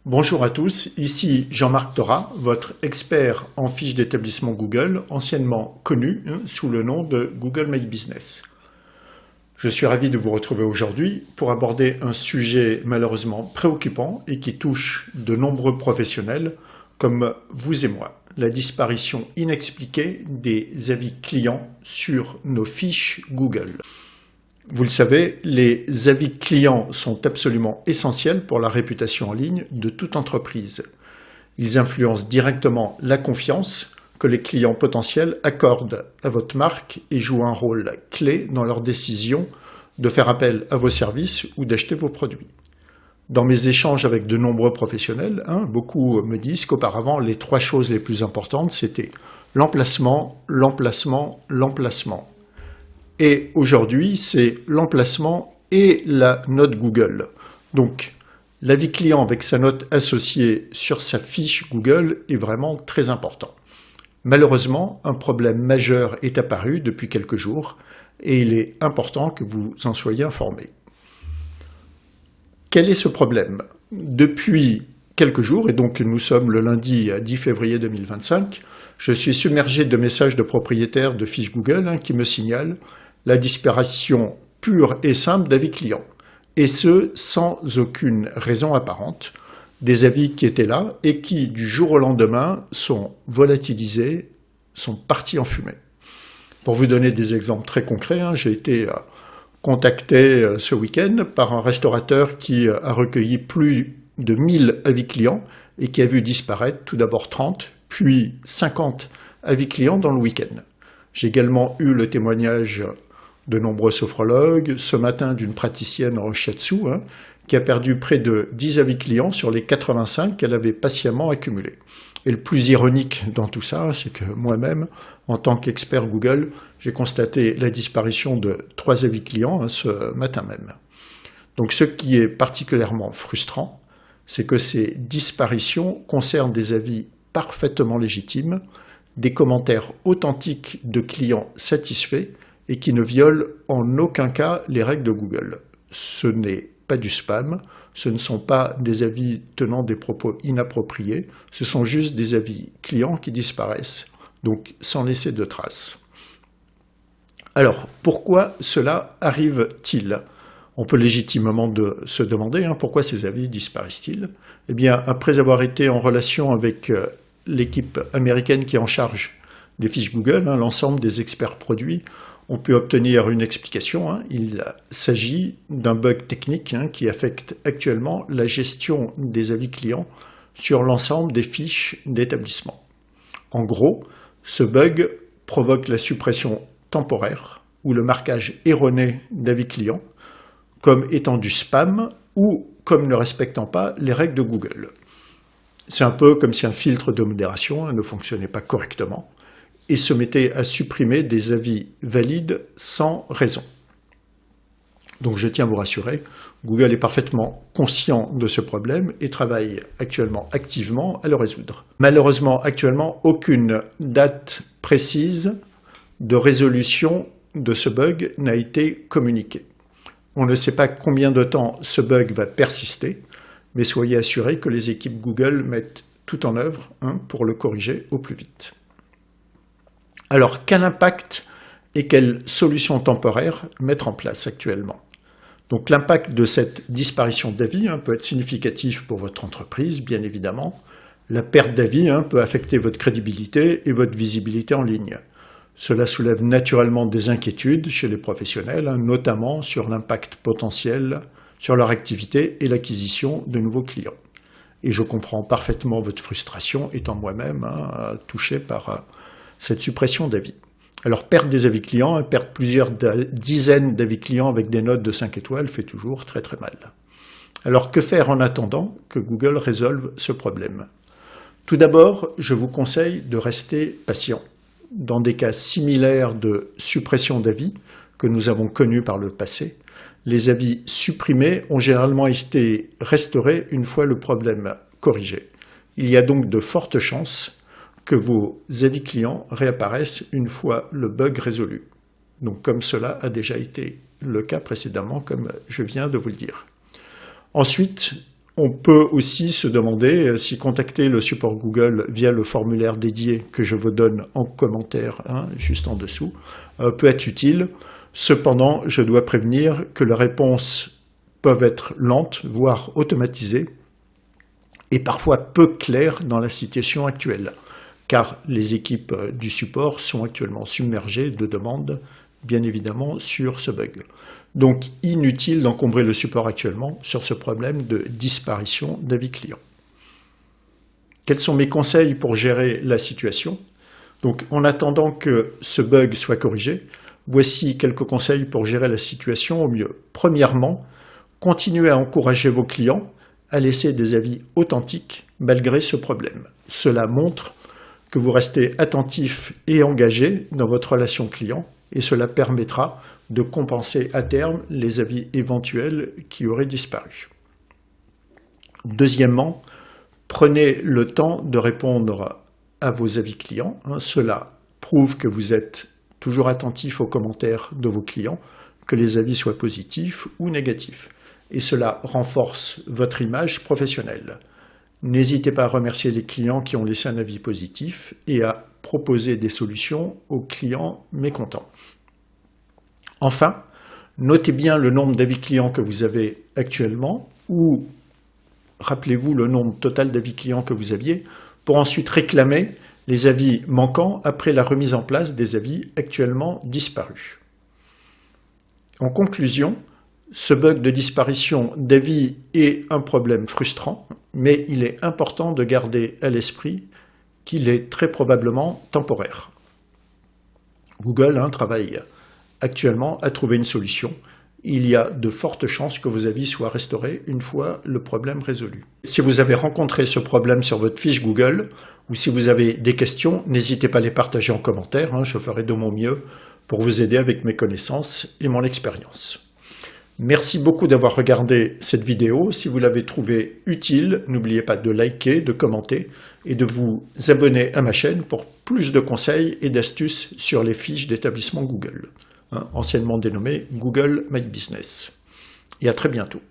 Bonjour à tous, ici Jean-Marc Thorat, votre expert en fiches d'établissement Google, anciennement connu sous le nom de Google My Business. Je suis ravi de vous retrouver aujourd'hui pour aborder un sujet malheureusement préoccupant et qui touche de nombreux professionnels comme vous et moi, la disparition inexpliquée des avis clients sur nos fiches Google. Vous le savez, les avis clients sont absolument essentiels pour la réputation en ligne de toute entreprise. Ils influencent directement la confiance que les clients potentiels accordent à votre marque et jouent un rôle clé dans leur décision de faire appel à vos services ou d'acheter vos produits. Dans mes échanges avec de nombreux professionnels, beaucoup me disent qu'auparavant, les 3 choses les plus importantes, c'était l'emplacement, l'emplacement, l'emplacement. Et aujourd'hui, c'est l'emplacement et la note Google. Donc, l'avis client avec sa note associée sur sa fiche Google est vraiment très important. Malheureusement, un problème majeur est apparu depuis quelques jours et il est important que vous en soyez informés. Quel est ce problème? Depuis quelques jours, et donc nous sommes le lundi 10 février 2025, je suis submergé de messages de propriétaires de fiches Google qui me signalent la disparition pure et simple d'avis clients, et ce, sans aucune raison apparente, des avis qui étaient là et qui, du jour au lendemain, sont volatilisés, sont partis en fumée. Pour vous donner des exemples très concrets, j'ai été contacté ce week-end par un restaurateur qui a recueilli plus de 1000 avis clients et qui a vu disparaître tout d'abord 30, puis 50 avis clients dans le week-end. J'ai également eu le témoignage de nombreux sophrologues, ce matin d'une praticienne en shiatsu, qui a perdu près de 10 avis clients sur les 85 qu'elle avait patiemment accumulés. Et le plus ironique dans tout ça, c'est que moi-même, en tant qu'expert Google, j'ai constaté la disparition de 3 avis clients ce matin même. Donc ce qui est particulièrement frustrant, c'est que ces disparitions concernent des avis parfaitement légitimes, des commentaires authentiques de clients satisfaits et qui ne violent en aucun cas les règles de Google. Ce n'est pas du spam, ce ne sont pas des avis tenant des propos inappropriés, ce sont juste des avis clients qui disparaissent, donc sans laisser de traces. Alors, pourquoi cela arrive-t-il? On peut légitimement se demander pourquoi ces avis disparaissent-ils? Eh bien, après avoir été en relation avec l'équipe américaine qui est en charge des fiches Google, l'ensemble des experts produits ont pu obtenir une explication. Il s'agit d'un bug technique qui affecte actuellement la gestion des avis clients sur l'ensemble des fiches d'établissement. En gros, ce bug provoque la suppression temporaire ou le marquage erroné d'avis clients comme étant du spam ou comme ne respectant pas les règles de Google. C'est un peu comme si un filtre de modération ne fonctionnait pas correctement et se mettait à supprimer des avis valides sans raison. Donc je tiens à vous rassurer, Google est parfaitement conscient de ce problème et travaille actuellement activement à le résoudre. Malheureusement, actuellement, aucune date précise de résolution de ce bug n'a été communiquée. On ne sait pas combien de temps ce bug va persister, mais soyez assurés que les équipes Google mettent tout en œuvre pour le corriger au plus vite. Alors, quel impact et quelles solutions temporaires mettre en place actuellement? Donc, l'impact de cette disparition d'avis peut être significatif pour votre entreprise, bien évidemment. La perte d'avis peut affecter votre crédibilité et votre visibilité en ligne. Cela soulève naturellement des inquiétudes chez les professionnels, notamment sur l'impact potentiel sur leur activité et l'acquisition de nouveaux clients. Et je comprends parfaitement votre frustration, étant moi-même touché par cette suppression d'avis. Alors, perdre des avis clients, perdre plusieurs dizaines d'avis clients avec des notes de 5 étoiles fait toujours très très mal. Alors, que faire en attendant que Google résolve ce problème? Tout d'abord, je vous conseille de rester patient. Dans des cas similaires de suppression d'avis que nous avons connus par le passé, les avis supprimés ont généralement été restaurés une fois le problème corrigé. Il y a donc de fortes chances que vos avis clients réapparaissent une fois le bug résolu. Donc comme cela a déjà été le cas précédemment, comme je viens de vous le dire. Ensuite, On peut aussi se demander si contacter le support Google via le formulaire dédié que je vous donne en commentaire, juste en dessous, peut être utile. Cependant, je dois prévenir que les réponses peuvent être lentes, voire automatisées, et parfois peu claires dans la situation actuelle, car les équipes du support sont actuellement submergées de demandes, bien évidemment, sur ce bug. Donc, inutile d'encombrer le support actuellement sur ce problème de disparition d'avis clients. Quels sont mes conseils pour gérer la situation? Donc, en attendant que ce bug soit corrigé, voici quelques conseils pour gérer la situation au mieux. Premièrement, continuez à encourager vos clients à laisser des avis authentiques malgré ce problème. Cela montre que vous restez attentif et engagé dans votre relation client et cela permettra de compenser à terme les avis éventuels qui auraient disparu. Deuxièmement, prenez le temps de répondre à vos avis clients. Cela prouve que vous êtes toujours attentif aux commentaires de vos clients, que les avis soient positifs ou négatifs. Et cela renforce votre image professionnelle. N'hésitez pas à remercier les clients qui ont laissé un avis positif et à proposer des solutions aux clients mécontents. Enfin, notez bien le nombre d'avis clients que vous avez actuellement ou rappelez-vous le nombre total d'avis clients que vous aviez pour ensuite réclamer les avis manquants après la remise en place des avis actuellement disparus. En conclusion, ce bug de disparition d'avis est un problème frustrant, mais il est important de garder à l'esprit qu'il est très probablement temporaire. Google travaille actuellement à trouver une solution. Il y a de fortes chances que vos avis soient restaurés une fois le problème résolu. Si vous avez rencontré ce problème sur votre fiche Google, ou si vous avez des questions, n'hésitez pas à les partager en commentaire, je ferai de mon mieux pour vous aider avec mes connaissances et mon expérience. Merci beaucoup d'avoir regardé cette vidéo. Si vous l'avez trouvée utile, n'oubliez pas de liker, de commenter et de vous abonner à ma chaîne pour plus de conseils et d'astuces sur les fiches d'établissement Google, anciennement dénommées Google My Business. Et à très bientôt.